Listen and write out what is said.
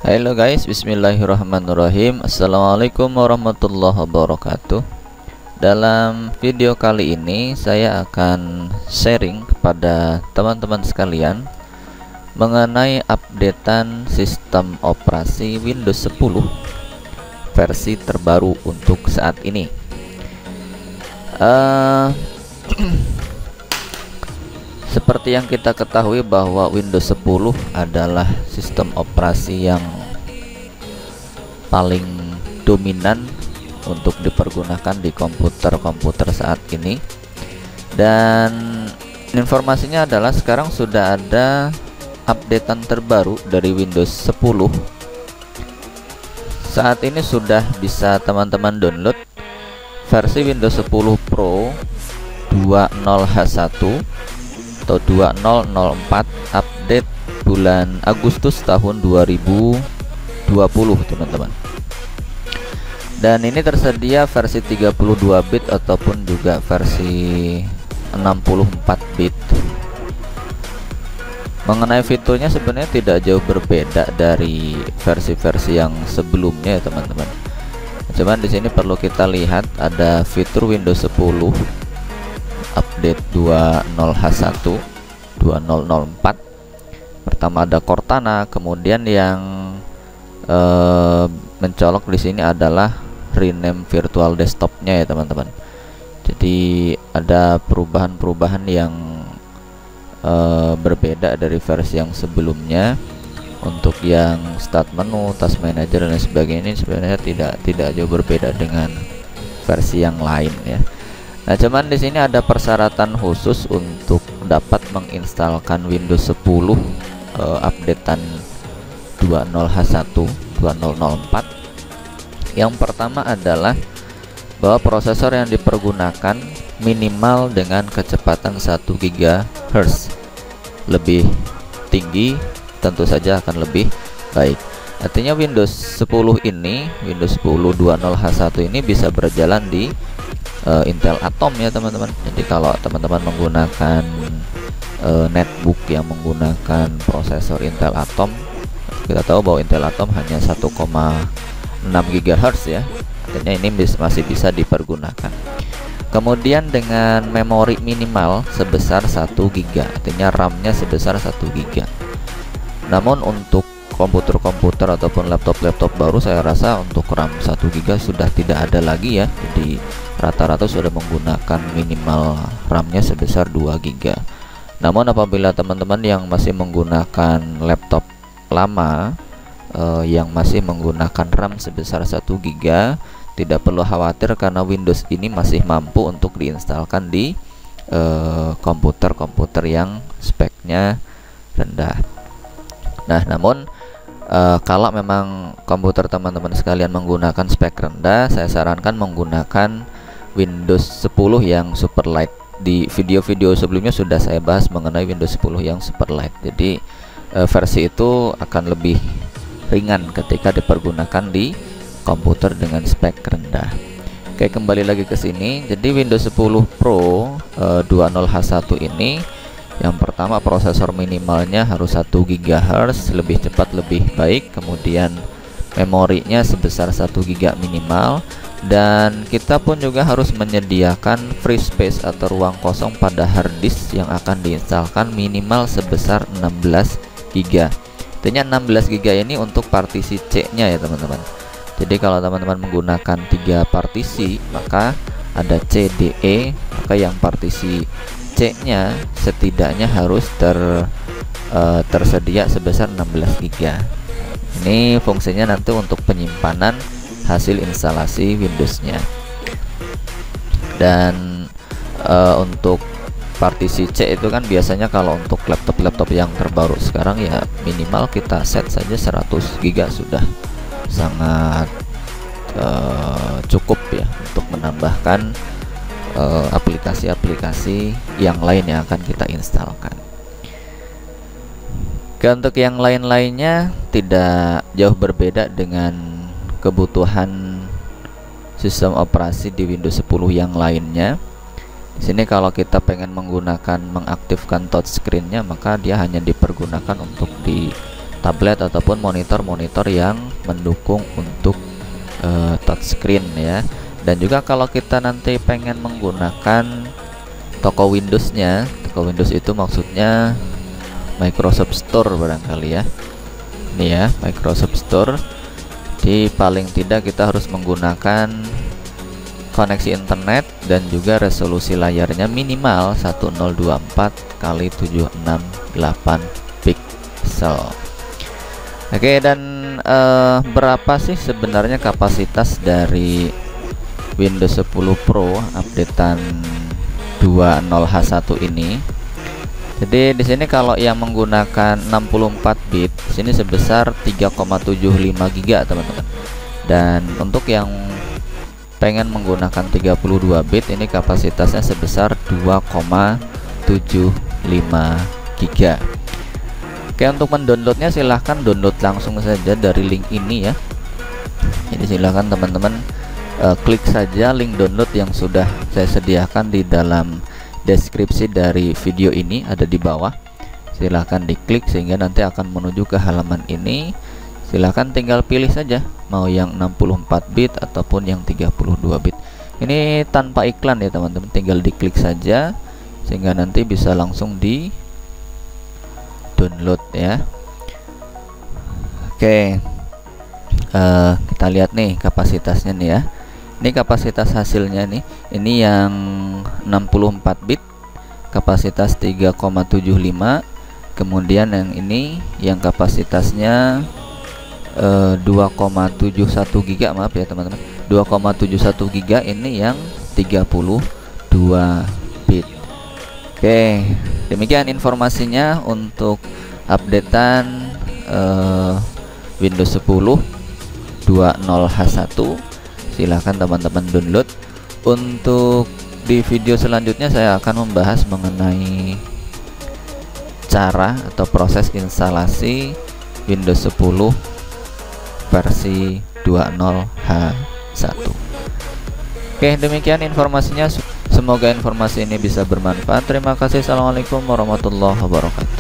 Halo guys, bismillahirrahmanirrahim. Assalamualaikum warahmatullahi wabarakatuh. Dalam video kali ini saya akan sharing kepada teman-teman sekalian mengenai updatean sistem operasi Windows 10 versi terbaru untuk saat ini. Seperti yang kita ketahui bahwa Windows 10 adalah sistem operasi yang paling dominan untuk dipergunakan di komputer-komputer saat ini. Dan informasinya adalah sekarang sudah ada updatean terbaru dari Windows 10. Saat ini sudah bisa teman-teman download versi Windows 10 Pro 20H1 atau 2004 update bulan Agustus tahun 2020 teman-teman. Dan ini tersedia versi 32 bit ataupun juga versi 64 bit. Mengenai fiturnya sebenarnya tidak jauh berbeda dari versi-versi yang sebelumnya ya teman-teman. Cuman di sini perlu kita lihat ada fitur Windows 10 update 20H1 2004. Pertama ada Cortana, kemudian yang mencolok di sini adalah rename virtual desktopnya ya teman-teman. Jadi ada perubahan-perubahan yang berbeda dari versi yang sebelumnya. Untuk yang start menu, task manager dan sebagainya ini sebenarnya tidak jauh berbeda dengan versi yang lain ya. Nah, cuman di sini ada persyaratan khusus untuk dapat menginstalkan Windows 10 updatean 20H1 2004. Yang pertama adalah bahwa prosesor yang dipergunakan minimal dengan kecepatan 1 GHz. Lebih tinggi tentu saja akan lebih baik. Artinya Windows 10 ini, Windows 10 20H1 ini bisa berjalan di Intel Atom ya teman-teman. Jadi kalau teman-teman menggunakan netbook yang menggunakan prosesor Intel Atom, kita tahu bahwa Intel Atom hanya 1,6 GHz ya. Artinya ini masih bisa dipergunakan. Kemudian dengan memori minimal sebesar 1 GB, artinya RAM-nya sebesar 1 GB. Namun untuk komputer-komputer ataupun laptop-laptop baru saya rasa untuk RAM 1 GB sudah tidak ada lagi ya. Jadi rata-rata sudah menggunakan minimal RAM-nya sebesar 2 GB. Namun apabila teman-teman yang masih menggunakan laptop lama yang masih menggunakan RAM sebesar 1 GB, tidak perlu khawatir karena Windows ini masih mampu untuk diinstalkan di komputer-komputer yang speknya rendah. Nah, namun kalau memang komputer teman-teman sekalian menggunakan spek rendah, saya sarankan menggunakan Windows 10 yang super light. Di video-video sebelumnya sudah saya bahas mengenai Windows 10 yang super light. Jadi versi itu akan lebih ringan ketika dipergunakan di komputer dengan spek rendah. Oke, kembali lagi ke sini. Jadi Windows 10 Pro 20H1 ini yang pertama prosesor minimalnya harus 1 GHz, lebih cepat lebih baik. Kemudian memorinya sebesar 1 GB minimal. Dan kita pun juga harus menyediakan free space atau ruang kosong pada hard disk yang akan diinstalkan minimal sebesar 16 GB. Artinya 16 GB ini untuk partisi C-nya ya teman-teman. Jadi kalau teman-teman menggunakan 3 partisi, maka ada C, D, E, maka yang partisi C-nya setidaknya harus tersedia sebesar 16 GB. Ini fungsinya nanti untuk penyimpanan hasil instalasi Windows-nya. Dan untuk partisi C itu kan biasanya kalau untuk laptop-laptop yang terbaru sekarang ya minimal kita set saja 100 GB sudah sangat cukup ya untuk menambahkan aplikasi-aplikasi yang lain yang akan kita instalkan. Untuk yang lain-lainnya tidak jauh berbeda dengan kebutuhan sistem operasi di Windows 10 yang lainnya. Di sini kalau kita pengen mengaktifkan touchscreen-nya, maka dia hanya dipergunakan untuk di tablet ataupun monitor-monitor yang mendukung untuk touchscreen ya. Dan juga kalau kita nanti pengen menggunakan toko Windows-nya, toko Windows itu maksudnya Microsoft Store barangkali ya. Ini ya, Microsoft Store. Di paling tidak kita harus menggunakan koneksi internet dan juga resolusi layarnya minimal 1024 x 768 pixel. Oke, dan berapa sih sebenarnya kapasitas dari Windows 10 Pro updatean 20H1 ini? Jadi di sini kalau yang menggunakan 64 bit sini sebesar 3,75 GB teman-teman. Dan untuk yang pengen menggunakan 32 bit ini kapasitasnya sebesar 2,75 GB. Oke, untuk mendownloadnya silahkan download langsung saja dari link ini ya. Jadi silahkan teman-teman klik saja link download yang sudah saya sediakan di dalam deskripsi dari video ini, ada di bawah. Silahkan diklik sehingga nanti akan menuju ke halaman ini. Silahkan tinggal pilih saja mau yang 64 bit ataupun yang 32 bit. Ini tanpa iklan ya teman-teman, tinggal diklik saja sehingga nanti bisa langsung di download ya. Oke, kita lihat nih kapasitasnya nih ya. Ini kapasitas hasilnya nih. Ini yang 64 bit kapasitas 3,75. Kemudian yang ini yang kapasitasnya 2,71 GB, maaf ya teman-teman, 2,71 GB. Ini yang 32 bit. Oke, demikian informasinya untuk updatean Windows 10 20H1. Silahkan teman-teman download. Untuk di video selanjutnya saya akan membahas mengenai cara atau proses instalasi Windows 10 versi 20H1. Oke, demikian informasinya. Semoga informasi ini bisa bermanfaat. Terima kasih. Assalamualaikum warahmatullahi wabarakatuh.